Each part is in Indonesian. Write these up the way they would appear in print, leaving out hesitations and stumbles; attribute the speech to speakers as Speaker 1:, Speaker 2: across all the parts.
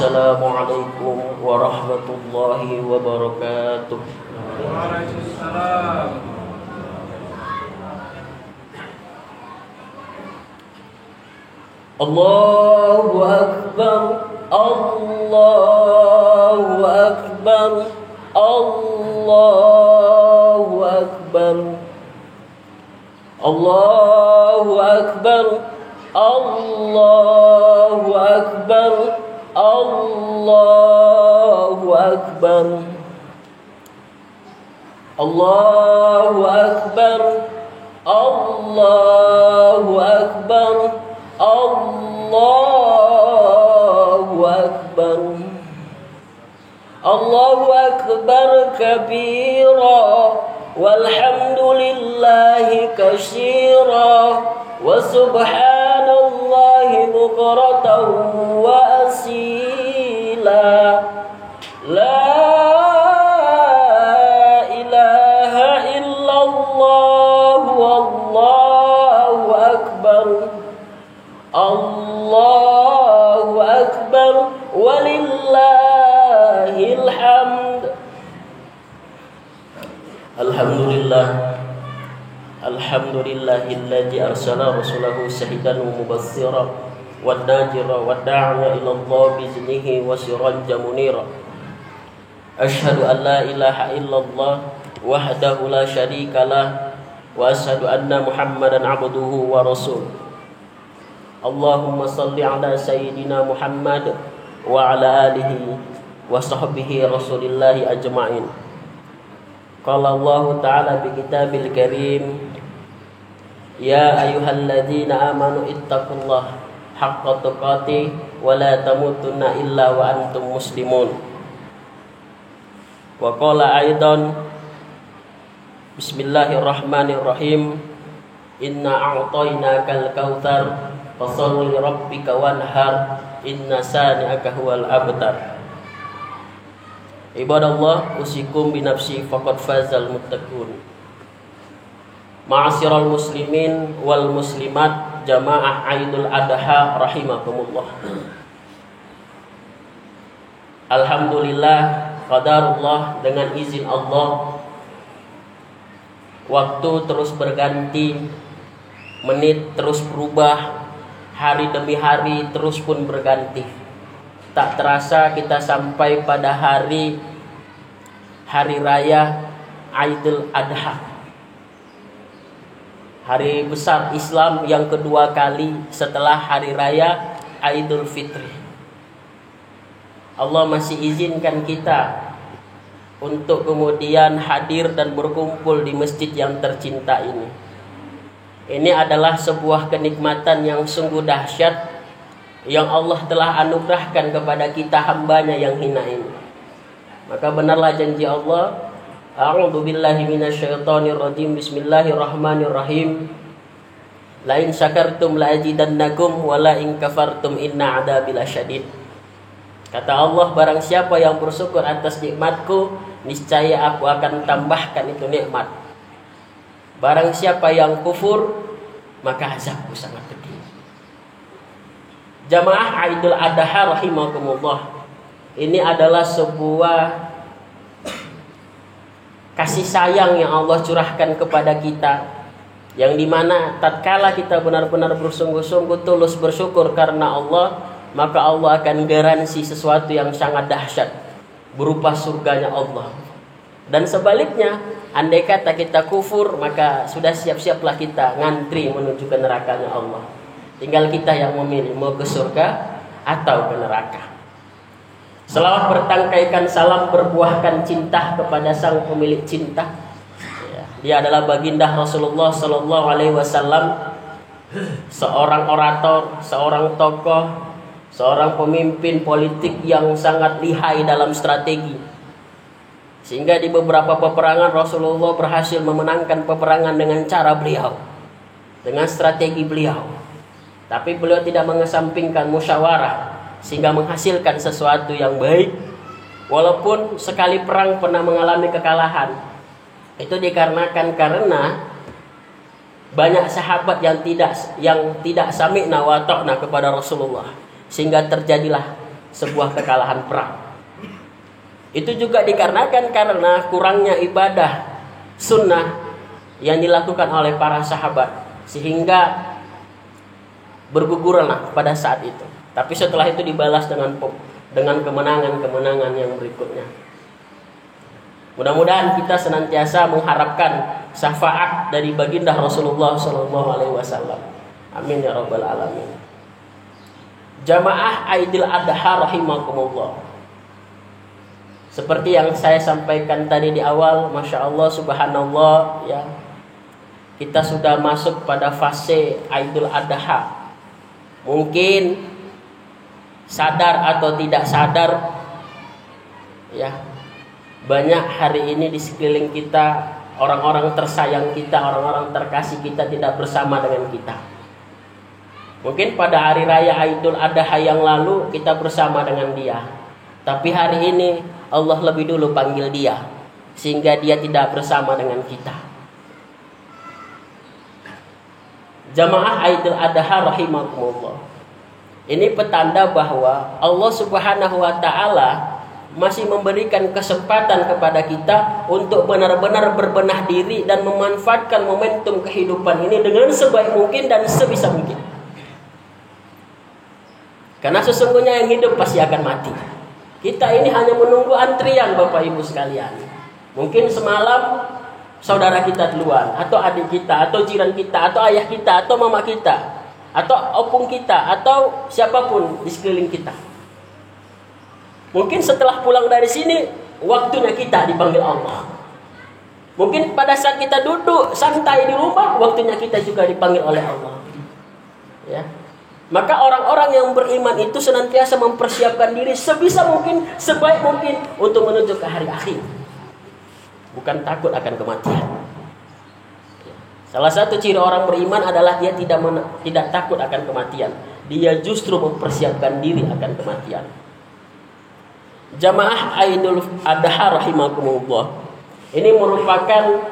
Speaker 1: Assalamualaikum warahmatullahi wabarakatuh.
Speaker 2: Waalaikumsalam.
Speaker 1: Allahu Akbar, Allahu Akbar, Allahu Akbar, Allahu Akbar, Allahu Akbar, Allahu Akbar, Allahu Akbar, Allahu Akbar, Allahu Akbar, Allahu Akbar kabira, walhamdulillahi katsira, wa subhanallahi bukratan wa asila. La ilaha illallah, wallahu akbar, Allahu akbar, walillahil hamd. Alhamdulillah, alhamdulillahilladzi arsala rasulahu syahidan wa mubassira wa nadhira wa da'iya ila Allah biiznihi wa sirajan munira. Asyhadu an la ilaha illallah wahdahu la syarika lah wa asyhadu anna Muhammadan abduhu wa rasuluh. Allahumma salli ala sayyidina Muhammad wa ala alihi wa sahbihi rasulillahi ajma'in. Qala Allah ta'ala bi kitabil karim, ya ayyuhalladzina amanu ittaqullaha haqqa tuqatih wa la tamutunna illa wa antum muslimun. Wa qala aidan, bismillahirrahmanirrahim, inna a'tainakal kautsar fasholli li rabbika wanhar, inna sani'aka huwal abtar. Ibadallah, usikum binafsi faqad fazal muttaqun. Ma'asyiral muslimin wal muslimat jamaah Aidul Adha rahimakumullah. Alhamdulillah, qadarullah, dengan izin Allah waktu terus berganti, menit terus berubah, hari demi hari terus pun berganti. Tak terasa kita sampai pada hari raya Aidul Adha, hari besar Islam yang kedua kali setelah hari raya Aidul Fitri. Allah masih izinkan kita untuk kemudian hadir dan berkumpul di masjid yang tercinta ini. Ini adalah sebuah kenikmatan yang sungguh dahsyat yang Allah telah anugerahkan kepada kita hambanya yang hina ini. Maka benarlah janji Allah, a'udzu billahi minasyaitonir rajim, bismillahirrahmanirrahim, la in syakartum la azidannakum wa la in kafartum inna adzabi lasyadid. Kata Allah, barang siapa yang bersyukur atas nikmatku, niscaya aku akan tambahkan itu nikmat. Barang siapa yang kufur, maka azabku sangat pedih. Jamaah Aidul Adha rahimakumullah, ini adalah sebuah kasih sayang yang Allah curahkan kepada kita, yang dimana tatkala kita benar-benar bersungguh-sungguh tulus bersyukur karena Allah, maka Allah akan garansi sesuatu yang sangat dahsyat berupa surganya Allah. Dan sebaliknya, andai kata kita kufur, maka sudah siap-siaplah kita ngantri menuju ke nerakanya Allah. Tinggal kita yang memilih mau ke surga atau ke neraka. Selawat bertangkaikan salam berbuahkan cinta kepada sang pemilik cinta. Dia adalah baginda Rasulullah Sallallahu Alaihi Wasallam, seorang orator, seorang tokoh, seorang pemimpin politik yang sangat lihai dalam strategi. Sehingga di beberapa peperangan Rasulullah berhasil memenangkan peperangan dengan cara beliau, dengan strategi beliau. Tapi beliau tidak mengesampingkan musyawarah sehingga menghasilkan sesuatu yang baik. Walaupun sekali perang pernah mengalami kekalahan, itu dikarenakan karena banyak sahabat yang tidak sami'na wa ta'na kepada Rasulullah, sehingga terjadilah sebuah kekalahan perang. Itu juga dikarenakan karena kurangnya ibadah sunnah yang dilakukan oleh para sahabat, sehingga berguguranlah pada saat itu. Tapi setelah itu dibalas dengan kemenangan-kemenangan yang berikutnya. Mudah-mudahan kita senantiasa mengharapkan syafaat dari baginda Rasulullah SAW. Amin ya rabbal alamin. Jamaah Aidil Adha rahimakumullah. Seperti yang saya sampaikan tadi di awal, Masya Allah, Subhanallah, ya, kita sudah masuk pada fase Aidil Adha. Mungkin sadar atau tidak sadar, ya, banyak hari ini di sekeliling kita orang-orang tersayang kita, orang-orang terkasih kita tidak bersama dengan kita. Mungkin pada hari raya Aidil Adha yang lalu kita bersama dengan dia, tapi hari ini Allah lebih dulu panggil dia, sehingga dia tidak bersama dengan kita. Jamaah Aidil Adha rahimakumullah. Ini petanda bahwa Allah Subhanahu wa taala masih memberikan kesempatan kepada kita untuk benar-benar berbenah diri dan memanfaatkan momentum kehidupan ini dengan sebaik mungkin dan sebisa mungkin. Karena sesungguhnya yang hidup pasti akan mati. Kita ini hanya menunggu antrian, Bapak Ibu sekalian. Mungkin semalam saudara kita duluan, atau adik kita, atau jiran kita, atau ayah kita, atau mama kita, atau opung kita, atau siapapun di sekeliling kita. Mungkin setelah pulang dari sini, waktunya kita dipanggil Allah. Mungkin pada saat kita duduk santai di rumah, waktunya kita juga dipanggil oleh Allah. Ya. Maka orang-orang yang beriman itu senantiasa mempersiapkan diri sebisa mungkin, sebaik mungkin untuk menuju ke hari akhir. Bukan takut akan kematian. Salah satu ciri orang beriman adalah dia tidak takut akan kematian. Dia justru mempersiapkan diri akan kematian. Jamaah Aidil Adha rahimakumullah. Ini merupakan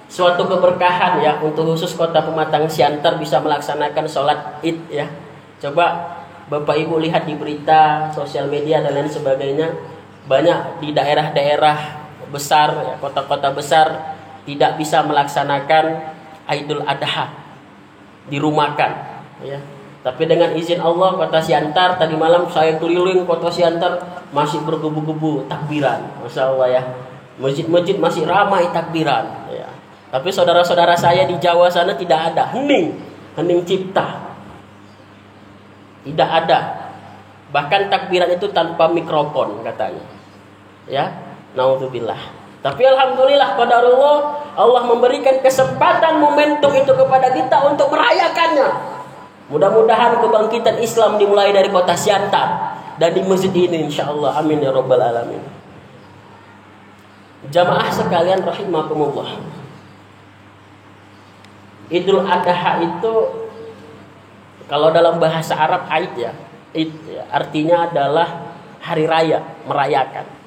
Speaker 1: suatu keberkahan ya untuk khusus Kota Pematang Siantar bisa melaksanakan sholat Id ya. Coba Bapak Ibu lihat di berita, sosial media dan lain sebagainya, banyak di daerah-daerah besar ya, kota-kota besar tidak bisa melaksanakan Aidil Adha, dirumahkan ya. Tapi dengan izin Allah, Kota Siantar, tadi malam saya keliling Kota Siantar masih bergebu-gebu takbiran, Masya Allah ya. Masjid-masjid masih ramai takbiran ya. Tapi saudara-saudara saya di Jawa sana tidak ada, hening cipta, tidak ada. Bahkan takbiran itu tanpa mikrofon katanya ya. Naudzubillah. Tapi alhamdulillah qadarullah, Allah memberikan kesempatan momentum itu kepada kita untuk merayakannya. Mudah-mudahan kebangkitan Islam dimulai dari Kota Siantar dan di masjid ini insyaallah. Amin ya rabbal alamin. Jamaah sekalian rahimakumullah. Idul Adha itu kalau dalam bahasa Arab Aid ya, artinya adalah hari raya, merayakan.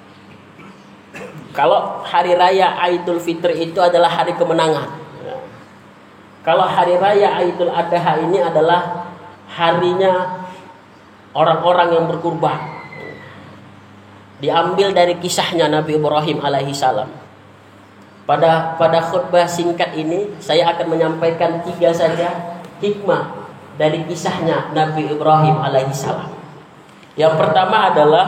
Speaker 1: Kalau hari raya Aidul Fitri itu adalah hari kemenangan. Kalau hari raya Aidul Adha ini adalah harinya orang-orang yang berkurban. Diambil dari kisahnya Nabi Ibrahim alaihi salam. Pada khutbah singkat ini saya akan menyampaikan 3 saja hikmah dari kisahnya Nabi Ibrahim alaihi salam. Yang pertama adalah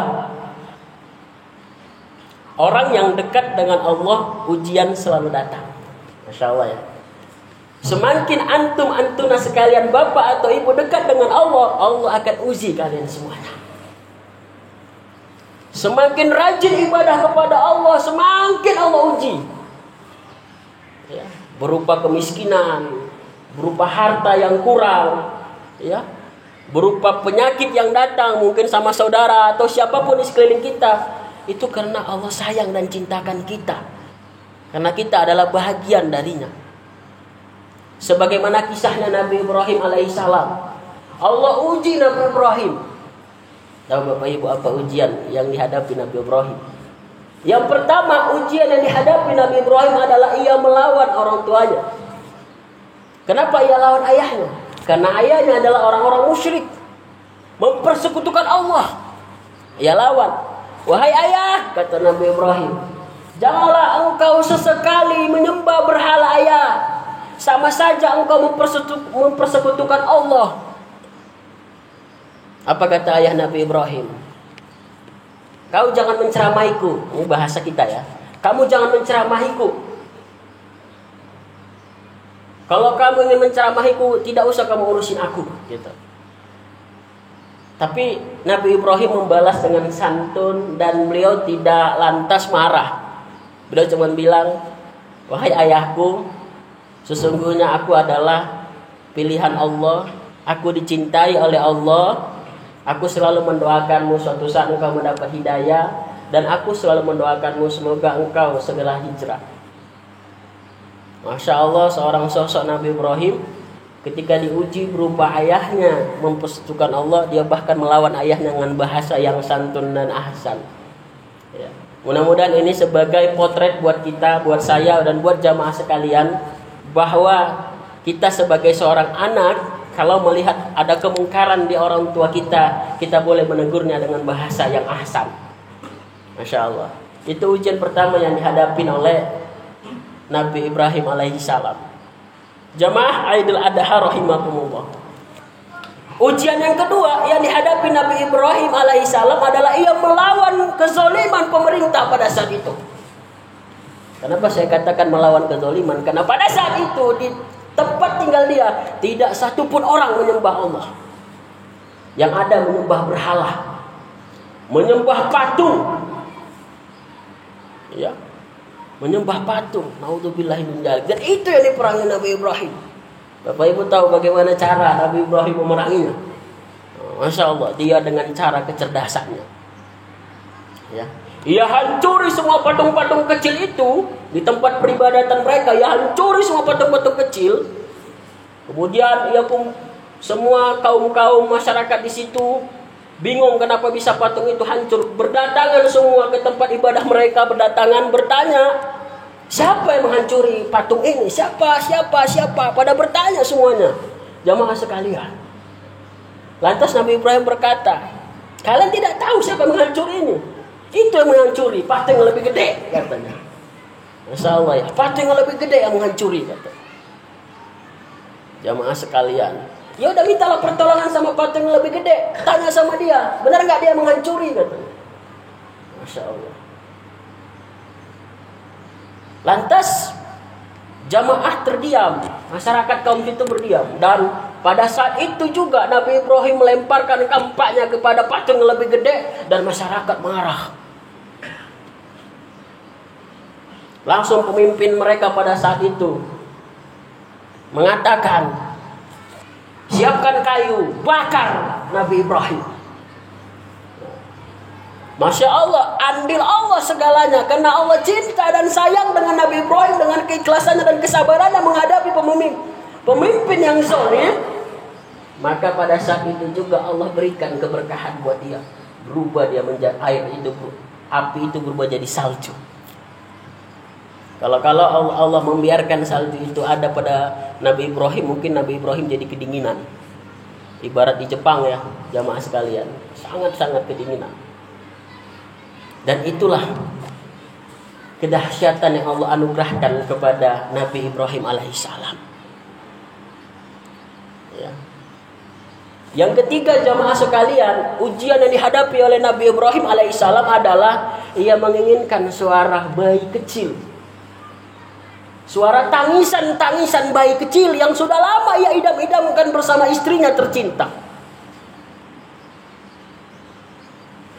Speaker 1: orang yang dekat dengan Allah, ujian selalu datang. Masya Allah ya. Semakin antuna sekalian, bapak atau ibu dekat dengan Allah, Allah akan uji kalian semuanya. Semakin rajin ibadah kepada Allah, semakin Allah uji. Ya, berupa kemiskinan, berupa harta yang kurang, ya, berupa penyakit yang datang mungkin sama saudara atau siapapun di sekeliling kita. Itu karena Allah sayang dan cintakan kita. Karena kita adalah bahagian darinya. Sebagaimana kisahnya Nabi Ibrahim alaihissalam. Allah uji Nabi Ibrahim. Tahu Bapak Ibu apa ujian yang dihadapi Nabi Ibrahim? Yang pertama, ujian yang dihadapi Nabi Ibrahim adalah ia melawan orang tuanya. Kenapa ia lawan ayahnya? Karena ayahnya adalah orang-orang musyrik, mempersekutukan Allah. Ia lawan. Wahai ayah, kata Nabi Ibrahim, janganlah engkau sesekali menyembah berhala ayah. Sama saja engkau mempersekutukan Allah. Apa kata ayah Nabi Ibrahim? Kau jangan menceramahiku. Ini bahasa kita ya. Kamu jangan menceramahiku. Kalau kamu ingin menceramahiku, tidak usah kamu urusin aku. Gitu. Tapi Nabi Ibrahim membalas dengan santun dan beliau tidak lantas marah. Beliau cuma bilang, wahai ayahku, sesungguhnya aku adalah pilihan Allah. Aku dicintai oleh Allah. Aku selalu mendoakanmu suatu saat engkau mendapat hidayah. Dan aku selalu mendoakanmu semoga engkau segera hijrah. Masya Allah, seorang sosok Nabi Ibrahim ketika diuji berupa ayahnya mempersekutukan Allah, dia bahkan melawan ayahnya dengan bahasa yang santun dan ahsan. Ya. Mudah-mudahan ini sebagai potret buat kita, buat saya dan buat jamaah sekalian, bahwa kita sebagai seorang anak, kalau melihat ada kemungkaran di orang tua kita, kita boleh menegurnya dengan bahasa yang ahsan. Masya Allah. Itu ujian pertama yang dihadapi oleh Nabi Ibrahim alaihissalam. Jamaah Aidil Adha rahimakumullah. Ujian yang kedua yang dihadapi Nabi Ibrahim alaihissalam adalah ia melawan kezaliman pemerintah pada saat itu. Kenapa saya katakan melawan kezaliman? Karena pada saat itu di tempat tinggal dia tidak satupun orang menyembah Allah. Yang ada menyembah berhala, menyembah patung. Ya, menyembah patung. Naudzubillahi min dzalik. Dan itu yang diperangi Nabi Ibrahim. Bapak Ibu tahu bagaimana cara Nabi Ibrahim memeranginya? Masya Allah, dia dengan cara kecerdasannya. Ya, ia hancuri semua patung-patung kecil itu di tempat peribadatan mereka. Ia hancuri semua patung-patung kecil. Kemudian ia pun semua kaum-kaum masyarakat di situ bingung kenapa bisa patung itu hancur. Berdatangan semua ke tempat ibadah mereka, berdatangan bertanya, siapa yang menghancuri patung ini? Siapa? Pada bertanya semuanya. Jamaah sekalian. Lantas Nabi Ibrahim berkata, kalian tidak tahu siapa yang menghancuri ini? Itu yang menghancuri, patung yang lebih gede, katanya. Masya Allah ya, patung yang lebih gede yang menghancuri, kata. Jamaah sekalian, ya udah mintalah pertolongan sama patung yang lebih gede. Tanya sama dia, benar nggak dia menghancuri, katanya. Masya Allah. Lantas jamaah terdiam, masyarakat kaum itu berdiam. Dan pada saat itu juga Nabi Ibrahim melemparkan kampaknya kepada patung yang lebih gede dan masyarakat marah. Langsung pemimpin mereka pada saat itu mengatakan, siapkan kayu, bakar Nabi Ibrahim. Masya Allah, andil Allah segalanya. Karena Allah cinta dan sayang dengan Nabi Ibrahim, dengan keikhlasannya dan kesabarannya menghadapi pemimpin yang zalim. Maka pada saat itu juga Allah berikan keberkahan buat dia. Berubah dia menjadi air itu, api itu berubah jadi salju. Kalau Allah membiarkan salju itu ada pada Nabi Ibrahim, mungkin Nabi Ibrahim jadi kedinginan. Ibarat di Jepang ya, jamaah sekalian, sangat-sangat kedinginan. Dan itulah kedahsyatan yang Allah anugerahkan kepada Nabi Ibrahim alaihissalam. Ya. Yang ketiga jamaah sekalian, ujian yang dihadapi oleh Nabi Ibrahim alaihissalam adalah ia menginginkan suara bayi kecil. Suara tangisan bayi kecil yang sudah lama ia idam-idamkan bersama istrinya tercinta.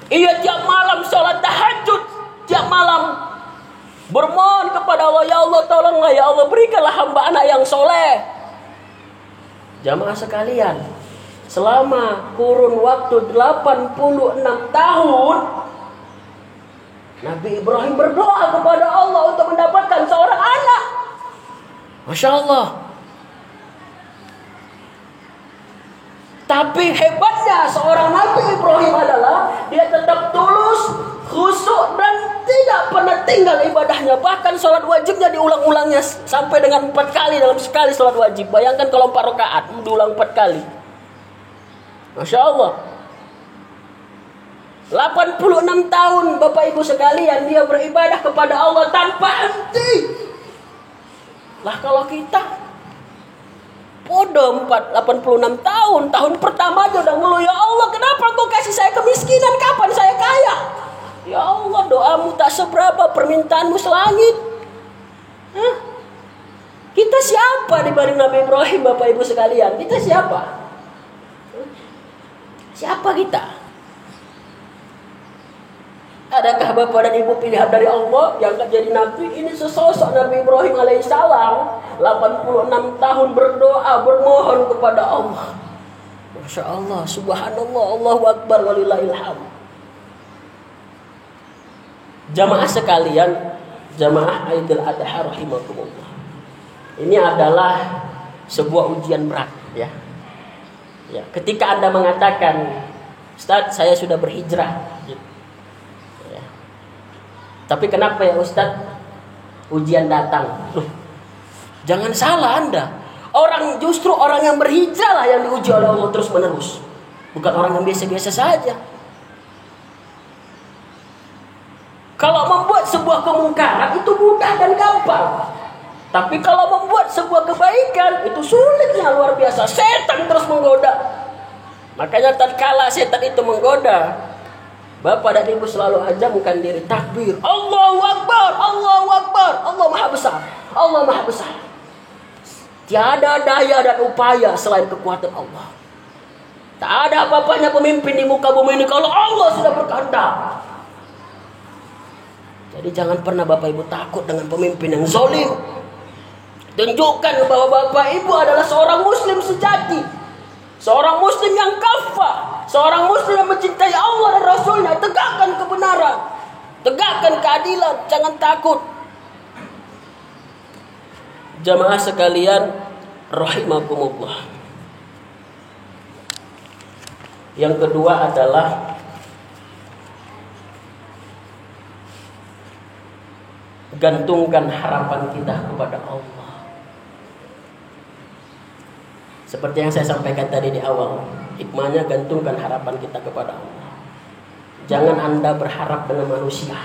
Speaker 1: Ia tiap malam sholat tahajud, tiap malam bermohon kepada Allah, ya Allah tolonglah, ya Allah berikanlah hamba anak yang soleh. Jamaah sekalian, selama kurun waktu 86 tahun Nabi Ibrahim berdoa kepada Allah untuk mendapatkan seorang anak. Masya Allah. Tapi hebatnya seorang Nabi Ibrahim adalah dia tetap tulus, khusyuk dan tidak pernah tinggal ibadahnya. Bahkan sholat wajibnya diulang-ulangnya sampai dengan 4 kali dalam sekali sholat wajib. Bayangkan kalau 4 rakaat diulang 4 kali. Masya Allah. 86 tahun Bapak Ibu sekalian dia beribadah kepada Allah tanpa henti. Lah kalau kita bodoh 86 tahun, tahun pertama aja udah ngeluh, ya Allah kenapa Engkau kasih saya kemiskinan, kapan saya kaya? Ya Allah doamu tak seberapa, permintaanmu selangit. Hah? Kita siapa dibanding Nabi Ibrahim Bapak Ibu sekalian? Kita siapa? Siapa kita? Adakah Bapak dan Ibu pilihan dari Allah yang akan jadi Nabi? Ini sesosok Nabi Ibrahim alaihissalam 86 tahun berdoa, bermohon kepada Allah. Masya Allah, subhanallah, Allahu Akbar, walillahilham. Jamaah sekalian, jamaah Aidil Adha rahimakumullah. Ini adalah sebuah ujian berat, ya. Ya, ketika Anda mengatakan, Ustaz, saya sudah berhijrah. Ya. Tapi kenapa ya Ustaz? Ujian datang. Loh, jangan salah Anda. Justru orang yang berhijrah lah yang diuji oleh Allah terus menerus. Bukan orang yang biasa-biasa saja. Kalau membuat sebuah kemungkaran itu mudah dan gampang. Tapi kalau membuat sebuah kebaikan itu sulitnya luar biasa. Setan terus menggoda. Makanya tatkala setan itu menggoda, Bapak dan Ibu selalu ajamkan diri takbir. Allahu Akbar, Allahu Akbar. Allah Maha Besar. Allah Maha Besar. Tiada daya dan upaya selain kekuatan Allah. Tak ada apa-apanya pemimpin di muka bumi ini kalau Allah sudah berkehendak. Jadi jangan pernah Bapak Ibu takut dengan pemimpin yang zalim. Tunjukkan bahwa Bapak Ibu adalah seorang muslim sejati. Seorang muslim yang kafah. Seorang muslim yang mencintai Allah dan Rasulnya. Tegakkan kebenaran. Tegakkan keadilan. Jangan takut. Jamaah sekalian rahimakumullah. Yang kedua adalah gantungkan harapan kita kepada Allah. Seperti yang saya sampaikan tadi di awal, hikmahnya gantungkan harapan kita kepada Allah. Jangan Anda berharap dengan manusia.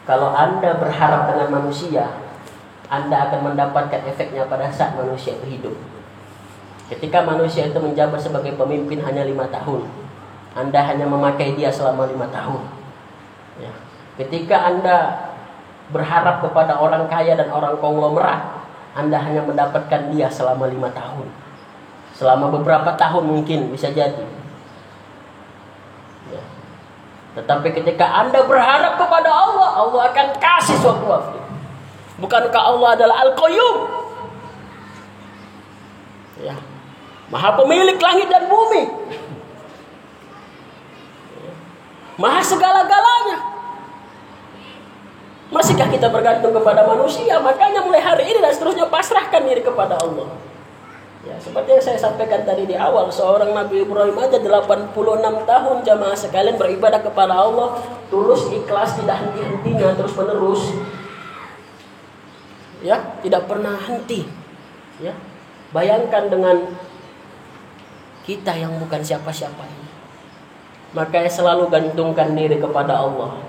Speaker 1: Kalau Anda berharap dengan manusia, Anda akan mendapatkan efeknya pada saat manusia itu hidup. Ketika manusia itu menjabat sebagai pemimpin hanya 5 tahun, Anda hanya memakai dia selama 5 tahun. Ya. Ketika Anda berharap kepada orang kaya dan orang konglomerat, Anda hanya mendapatkan dia selama 5 tahun. Selama beberapa tahun mungkin bisa jadi. Ya. Tetapi ketika Anda berharap kepada Allah, Allah akan kasih suatu waktu. Bukankah Allah adalah Al-Qayyum? Ya. Maha pemilik langit dan bumi. Ya. Maha segala-galanya. Masihkah kita bergantung kepada manusia? Makanya mulai hari ini dan seterusnya pasrahkan diri kepada Allah. Ya, seperti yang saya sampaikan tadi di awal, seorang Nabi Ibrahim aja 86 tahun jamaah sekalian beribadah kepada Allah, tulus, ikhlas, tidak henti-hentinya, terus menerus. Ya, tidak pernah henti. Ya. Bayangkan dengan kita yang bukan siapa-siapa ini. Makanya selalu gantungkan diri kepada Allah.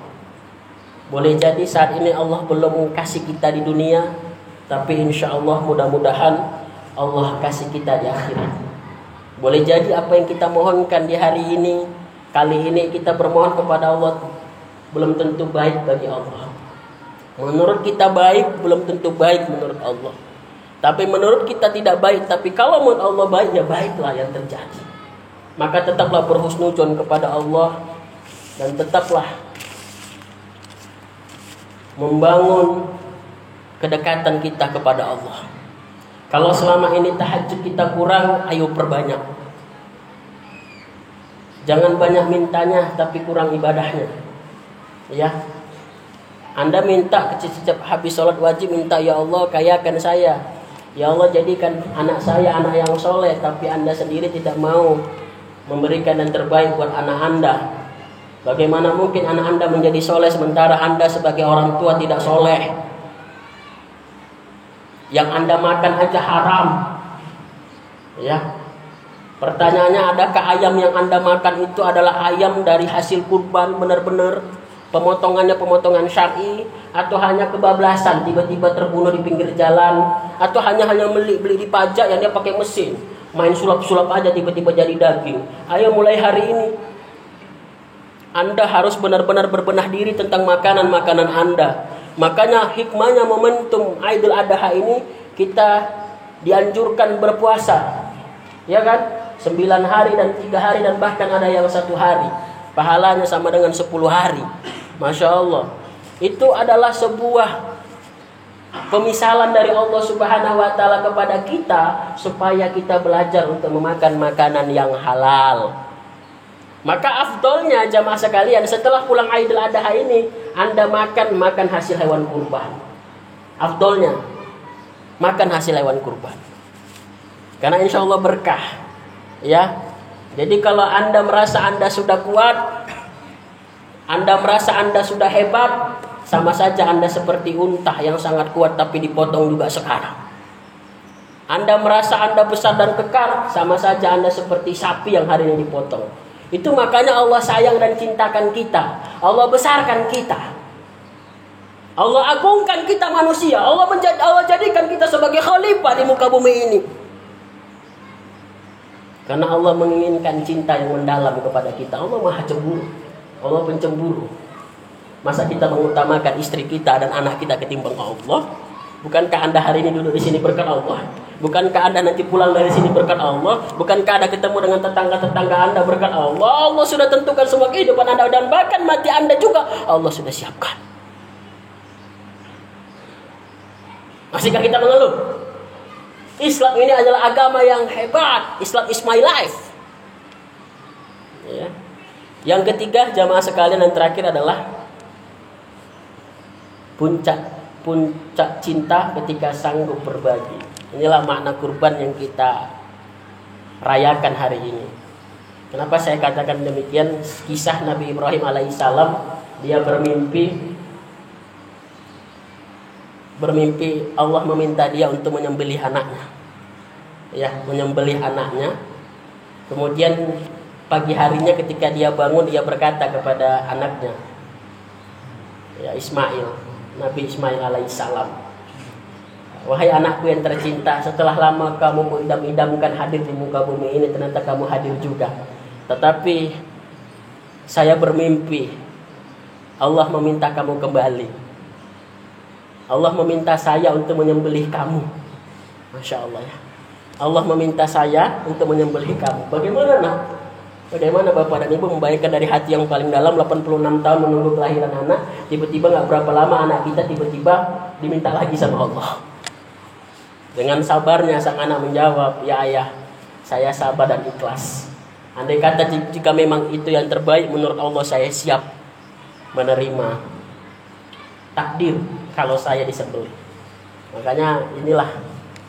Speaker 1: Boleh jadi saat ini Allah belum kasih kita di dunia, tapi insya Allah mudah-mudahan Allah kasih kita di akhirat. Boleh jadi apa yang kita mohonkan di hari ini, kali ini kita bermohon kepada Allah, belum tentu baik bagi Allah. Menurut kita baik, belum tentu baik menurut Allah. Tapi menurut kita tidak baik, tapi kalau menurut Allah baik, ya baiklah yang terjadi. Maka tetaplah berhusnuzon kepada Allah, dan tetaplah membangun kedekatan kita kepada Allah. Kalau selama ini tahajud kita kurang, ayo perbanyak. Jangan banyak mintanya tapi kurang ibadahnya. Ya. Anda minta setiap habis sholat wajib minta, ya Allah kayakan saya. Ya Allah jadikan anak saya anak yang soleh, tapi Anda sendiri tidak mau memberikan yang terbaik buat anak Anda. Bagaimana mungkin anak Anda menjadi soleh sementara Anda sebagai orang tua tidak soleh? Yang Anda makan aja haram. Ya. Pertanyaannya, adakah ayam yang Anda makan itu adalah ayam dari hasil kurban benar-benar pemotongannya pemotongan syar'i, atau hanya kebablasan tiba-tiba terbunuh di pinggir jalan, atau hanya beli di pajak yang dia pakai mesin, main sulap-sulap aja tiba-tiba jadi daging. Ayo mulai hari ini Anda harus benar-benar berbenah diri tentang makanan-makanan Anda. Makanya hikmahnya momentum Idul Adha ini kita dianjurkan berpuasa, ya kan? 9 hari dan 3 hari dan bahkan ada yang 1 hari. Pahalanya sama dengan 10 hari. Masya Allah. Itu adalah sebuah pemisalan dari Allah Subhanahu wa Ta'ala kepada kita, supaya kita belajar untuk memakan makanan yang halal. Maka afdolnya jamaah sekalian, setelah pulang Idul Adha ini, Anda makan hasil hewan kurban. Afdolnya makan hasil hewan kurban, karena insya Allah berkah. Ya, jadi kalau Anda merasa Anda sudah kuat, Anda merasa Anda sudah hebat, sama saja Anda seperti unta yang sangat kuat tapi dipotong juga sekarang. Anda merasa Anda besar dan kekar, sama saja Anda seperti sapi yang hari ini dipotong. Itu makanya Allah sayang dan cintakan kita. Allah besarkan kita. Allah agungkan kita manusia. Allah jadikan kita sebagai khalifah di muka bumi ini. Karena Allah menginginkan cinta yang mendalam kepada kita. Allah maha cemburu. Allah pencemburu. Masa kita mengutamakan istri kita dan anak kita ketimbang Allah? Bukankah Anda hari ini duduk di sini berkat Allah? Bukankah Anda nanti pulang dari sini berkat Allah? Bukankah Anda ketemu dengan tetangga-tetangga Anda berkat Allah? Allah sudah tentukan semua kehidupan Anda, dan bahkan mati Anda juga Allah sudah siapkan. Masihkah kita mengeluh? Islam ini adalah agama yang hebat. Islam is my life. Ya. Yang ketiga jamaah sekalian, yang terakhir adalah puncak cinta ketika sanggup berbagi. Inilah makna kurban yang kita rayakan hari ini. Kenapa saya katakan demikian? Kisah Nabi Ibrahim alaihissalam, dia bermimpi Allah meminta dia untuk menyembelih anaknya. Ya, menyembelih anaknya. Kemudian pagi harinya ketika dia bangun, dia berkata kepada anaknya, ya Ismail, Nabi Ismail alaihissalam, wahai anakku yang tercinta, setelah lama kamu mengidam-idamkan hadir di muka bumi ini, ternyata kamu hadir juga. Tetapi saya bermimpi Allah meminta kamu kembali. Allah meminta saya untuk menyembelih kamu. Masya Allah ya. Allah meminta saya untuk menyembelih kamu. Bagaimana Bapak dan Ibu membayangkan dari hati yang paling dalam, 86 tahun menunggu kelahiran anak, tiba-tiba gak berapa lama anak kita tiba-tiba diminta lagi sama Allah. Dengan sabarnya sang anak menjawab, ya ayah, saya sabar dan ikhlas. Andai kata jika memang itu yang terbaik menurut Allah, saya siap menerima takdir kalau saya disembelih. Makanya inilah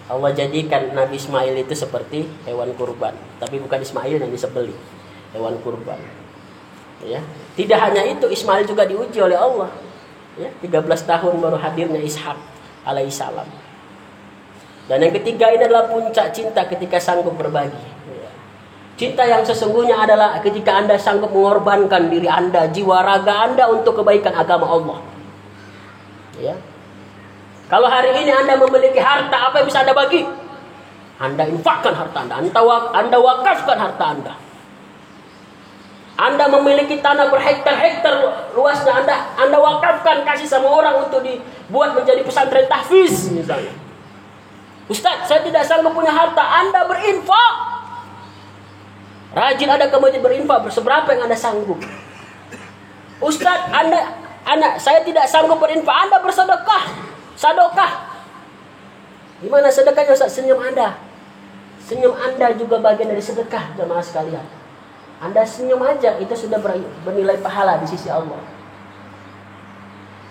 Speaker 1: Allah jadikan Nabi Ismail itu seperti hewan kurban. Tapi bukan Ismail yang disembelih, hewan kurban. Ya. Tidak hanya itu, Ismail juga diuji oleh Allah. Ya, 13 tahun baru hadirnya Ishak alaihissalam. Dan yang ketiga ini adalah puncak cinta ketika sanggup berbagi. Ya. Cinta yang sesungguhnya adalah ketika Anda sanggup mengorbankan diri Anda, jiwa raga Anda untuk kebaikan agama Allah. Ya. Kalau hari ini Anda memiliki harta, apa yang bisa Anda bagi? Anda infakkan harta Anda, Anda wakafkan harta Anda. Anda memiliki tanah berhektar-hektar luasnya, Anda wakafkan, kasih sama orang untuk dibuat menjadi pesantren tahfiz misalnya. Ustaz, saya tidak sanggup punya harta. Anda berinfak. Rajin ada ke masjid berinfak, seberapa yang Anda sanggup. Ustaz, saya tidak sanggup berinfak. Anda bersedekah. Sadokah. Gimana sedekahnya Ustaz? Senyum Anda. Senyum Anda juga bagian dari sedekah, jemaah sekalian. Anda senyum aja, itu sudah bernilai pahala di sisi Allah.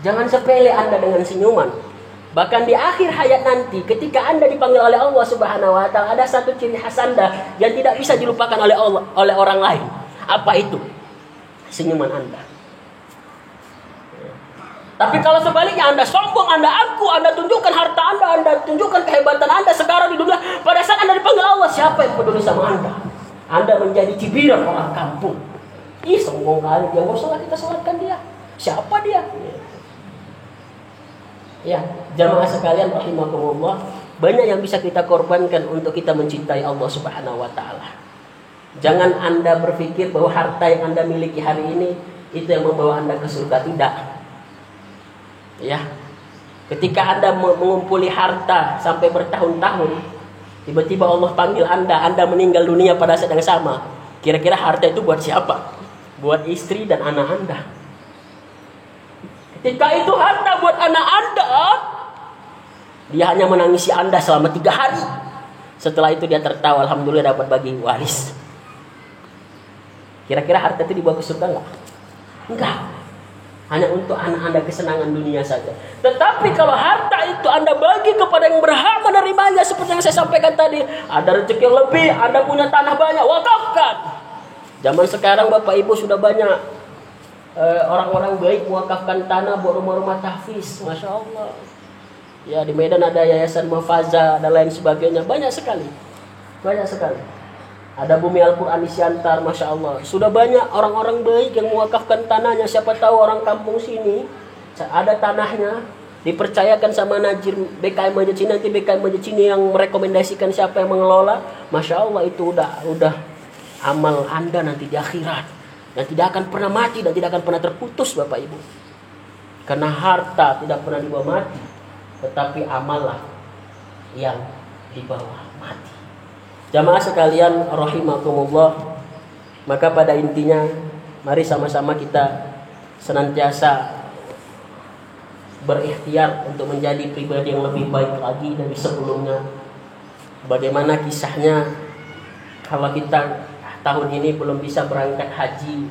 Speaker 1: Jangan sepele Anda dengan senyuman. Bahkan di akhir hayat nanti, ketika Anda dipanggil oleh Allah Subhanahu wa Ta'ala, ada satu ciri khas Anda yang tidak bisa dilupakan oleh Allah, oleh orang lain. Apa itu? Senyuman Anda. Tapi kalau sebaliknya Anda sombong, Anda angkuh, Anda tunjukkan harta Anda tunjukkan kehebatan Anda sekarang di dunia, pada saat Anda dipanggil Allah, siapa yang peduli sama Anda? Anda menjadi cibiran orang kampung. Ih, sombong kali dia. Nggak usah kita sholatkan dia. Siapa dia? Ya, jamaah sekalian rahimakumullah, banyak yang bisa kita korbankan untuk kita mencintai Allah Subhanahu wa taala. Jangan Anda berpikir bahwa harta yang Anda miliki hari ini itu yang membawa Anda ke surga, tidak. Ya. Ketika Anda mengumpuli harta sampai bertahun-tahun, tiba-tiba Allah panggil Anda meninggal dunia pada saat yang sama. Kira-kira harta itu buat siapa? Buat istri dan anak Anda. Ketika itu harta buat anak Anda, dia hanya menangisi Anda selama 3 hari. Setelah itu dia tertawa, alhamdulillah dapat bagi waris. Kira-kira harta itu dibawa ke surga enggak? Enggak. Hanya untuk anak Anda kesenangan dunia saja. Tetapi kalau harta itu Anda bagi kepada yang berhak menerimanya, seperti yang saya sampaikan tadi, ada rezeki yang lebih, Anda punya tanah banyak, wakafkan. Zaman sekarang Bapak Ibu sudah banyak orang-orang baik mewakafkan tanah buat rumah-rumah tahfiz, masya Allah. Ya, di Medan ada yayasan Mafaza dan lain sebagainya, banyak sekali. Ada Bumi Al-Quran di Siantar, masya Allah. Sudah banyak orang-orang baik yang mewakafkan tanahnya. Siapa tahu orang kampung sini ada tanahnya, dipercayakan sama Najir BKM Majecini, nanti BKM Majecini yang merekomendasikan siapa yang mengelola. Masya Allah, itu udah amal Anda nanti di akhirat. Dan tidak akan pernah mati dan tidak akan pernah terputus Bapak Ibu. Karena harta tidak pernah dibawa mati, tetapi amallah yang dibawa mati. Jamaah sekalian rahimakumullah, maka pada intinya mari sama-sama kita senantiasa berikhtiar untuk menjadi pribadi yang lebih baik lagi dari sebelumnya. Bagaimana kisahnya kalau kita tahun ini belum bisa berangkat haji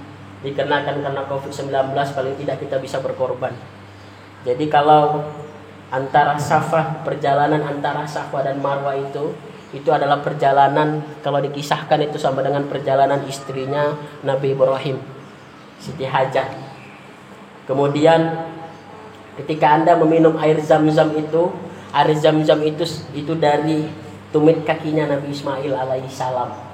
Speaker 1: dikarenakan karena COVID-19, paling tidak kita bisa berkorban. Jadi kalau perjalanan antara Safa dan Marwah itu adalah perjalanan, kalau dikisahkan itu sama dengan perjalanan istrinya Nabi Ibrahim, Siti Hajar. Kemudian ketika Anda meminum air Zam-Zam itu dari tumit kakinya Nabi Ismail alaihi salam.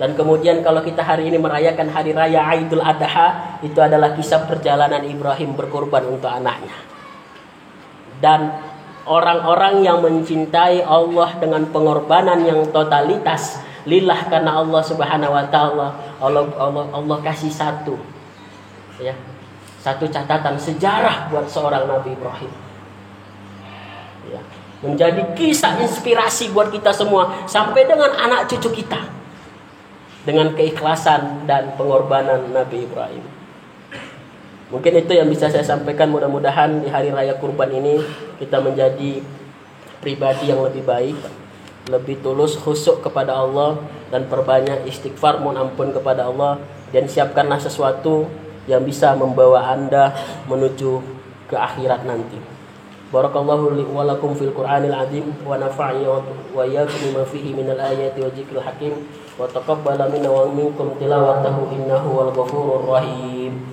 Speaker 1: Dan kemudian kalau kita hari ini merayakan hari raya Idul Adha, itu adalah kisah perjalanan Ibrahim berkorban untuk anaknya. Dan orang-orang yang mencintai Allah dengan pengorbanan yang totalitas, lillah karena Allah Subhanahu wa taala, Allah kasih satu catatan sejarah buat seorang Nabi Ibrahim. Ya, menjadi kisah inspirasi buat kita semua sampai dengan anak cucu kita. Dengan keikhlasan dan pengorbanan Nabi Ibrahim. Mungkin itu yang bisa saya sampaikan. Mudah-mudahan di hari raya kurban ini kita menjadi pribadi yang lebih baik, lebih tulus, khusyuk kepada Allah, dan perbanyak istighfar, mohon ampun kepada Allah, dan siapkanlah sesuatu yang bisa membawa Anda menuju ke akhirat nanti. Barakallahu li wa lakum fil Qur'anil azim wa nafa'ani wa iyyakum bima fihi minal ayati wa dzikril hakim wa taqabbala minna wa minkum tilawatahu innahu wal ghafurur rahim.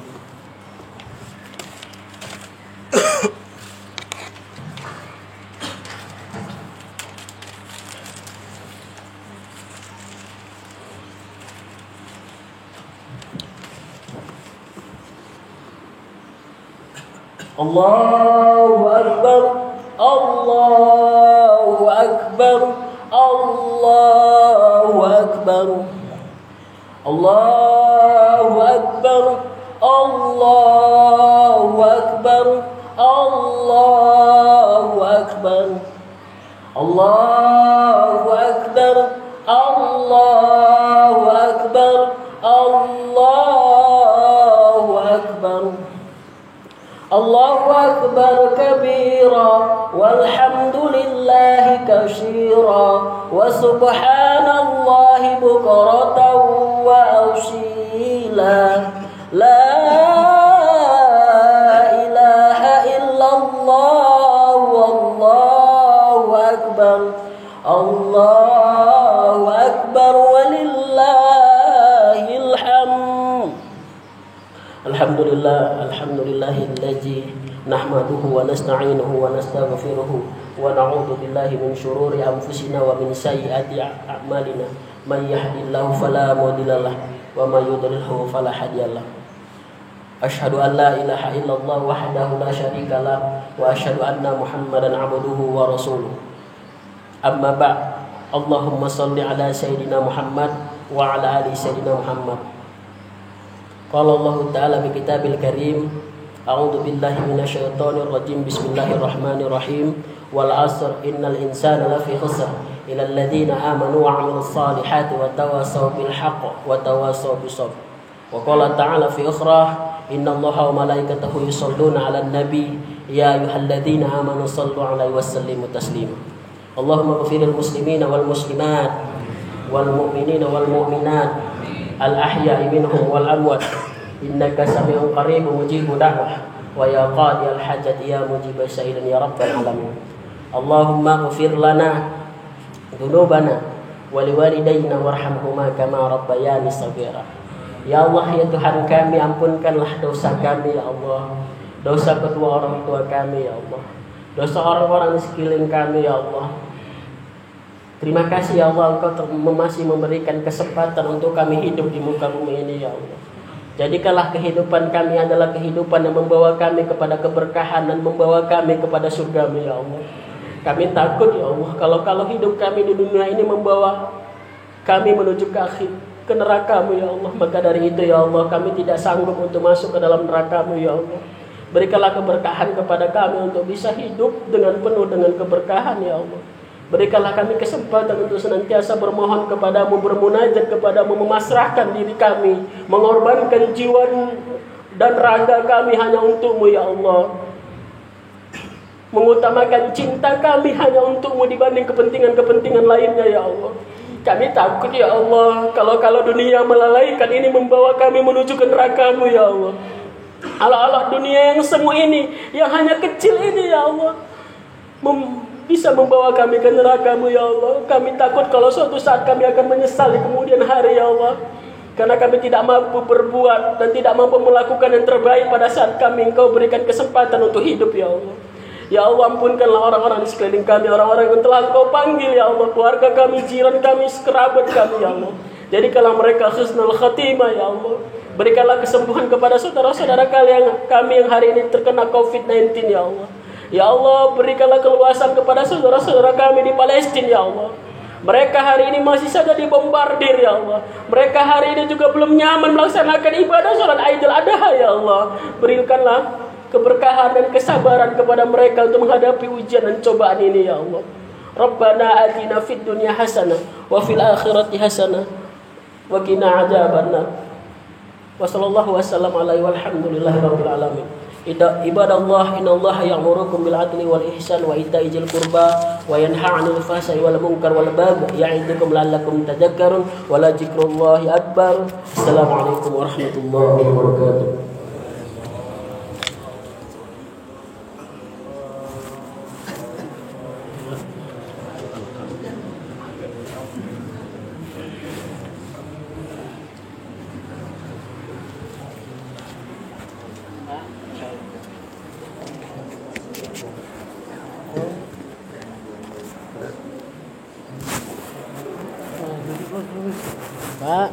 Speaker 1: Allahu Akbar, Allahu Akbar, Allahu Akbar, Allahu Akbar, Allahu Akbar, Allahu Akbar, Allahu Akbar, Allahu Akbar, Allahu Akbar. Allahu Akbar kabira walhamdulillahi katsira wa subhanallahi bukratan wa asila. La ilaha illallah wallahu akbar. Allahu akbar walillahil hamd. Alhamdulillahilladzi nahmaduhu wa nasta'inuhu wa nastaghfiruhu wa na'udzu billahi min syururi anfusina wa min sayyiati a'malina من يهد الله فلا مضل له ومن يضلله فلا هادي له أشهد أن لا إله إلا الله وحده لا شريك له وأشهد أن محمدا عبده ورسوله أما بعد اللهم صل على سيدنا محمد وعلى آل سيدنا محمد قال الله تعالى في كتابه الكريم أعوذ بالله من الشيطان الرجيم بسم الله الرحمن الرحيم والعصر إن الإنسان لفي خسر إلى الذين آمنوا وعملوا الصالحات وتواصوا بالحق وتواصوا بالصبر وقال تعالى في أخرى إن الله وملائكته يصلون على النبي يا أيها الذين آمنوا صلوا عليه وسلموا تسليما اللهم اغفر للمسلمين والمسلمات والمؤمنين والمؤمنات الأحياء منهم والأموات إنك سميع قريب مجيب دعوة ويا قاضي الحاجة يا مجيب السائلين يا رب العالمين اللهم اغفر لنا ذنوبنا ولوالدينا وارحمهما كما ربياني صغيرا. Ya Allah, ya Tuhan kami, ampunkanlah dosa kami ya Allah, dosa kedua orang tua kami ya Allah, dosa orang-orang di sekeliling kami ya Allah. Terima kasih ya Allah, Engkau masih memberikan kesempatan untuk kami hidup di muka bumi ini ya Allah. Jadikanlah kehidupan kami adalah kehidupan yang membawa kami kepada keberkahan dan membawa kami kepada surga-Mu ya Allah. Kami takut ya Allah, kalau hidup kami di dunia ini membawa kami menuju ke neraka-Mu ya Allah, maka dari itu ya Allah kami tidak sanggup untuk masuk ke dalam neraka-Mu ya Allah. Berikanlah keberkahan kepada kami untuk bisa hidup dengan penuh dengan keberkahan ya Allah. Berikanlah kami kesempatan untuk senantiasa bermohon kepadamu, bermunajat kepadamu, memasrahkan diri kami, mengorbankan jiwa dan raga kami hanya untuk-Mu ya Allah. Mengutamakan cinta kami hanya untuk-Mu dibanding kepentingan-kepentingan lainnya ya Allah. Kami takut ya Allah, kalau dunia melalaikan ini membawa kami menuju ke neraka-Mu ya Allah. Allah dunia yang semu ini, yang hanya kecil ini ya Allah, bisa membawa kami ke neraka-Mu ya Allah. Kami takut kalau suatu saat kami akan menyesal di kemudian hari ya Allah, karena kami tidak mampu berbuat dan tidak mampu melakukan yang terbaik pada saat kami Engkau berikan kesempatan untuk hidup ya Allah. Ya Allah, ampunkanlah orang-orang di sekeliling kami, orang-orang yang telah Engkau panggil ya Allah, keluarga kami, jiran kami, kerabat kami ya Allah. Jadikanlah mereka husnul khatimah ya Allah. Berikanlah kesembuhan kepada saudara-saudara kami yang hari ini terkena COVID-19 ya Allah. Ya Allah, berikanlah keluasan kepada saudara-saudara kami di Palestina ya Allah. Mereka hari ini masih saja dibombardir ya Allah. Mereka hari ini juga belum nyaman melaksanakan ibadah salat Idul Adha ya Allah. Berikanlah keberkahan dan kesabaran kepada mereka untuk menghadapi ujian dan cobaan ini ya Allah. Rabbana atina fid dunya hasanah wa fil akhirati hasanah wa qina adzabannar. Wa sallallahu wasallam alaihi walhamdulillahi rabbil alamin. Ibadallah, innallaha ya'murukum bil adli wal ihsan wa ita'i dzil qurba wa yanha 'anil fahsya'i wal munkar wal baghi ya'idukum la'allakum tadhakkarun wa la dzikrullahi akbar. Assalamualaikum warahmatullahi wabarakatuh. Pak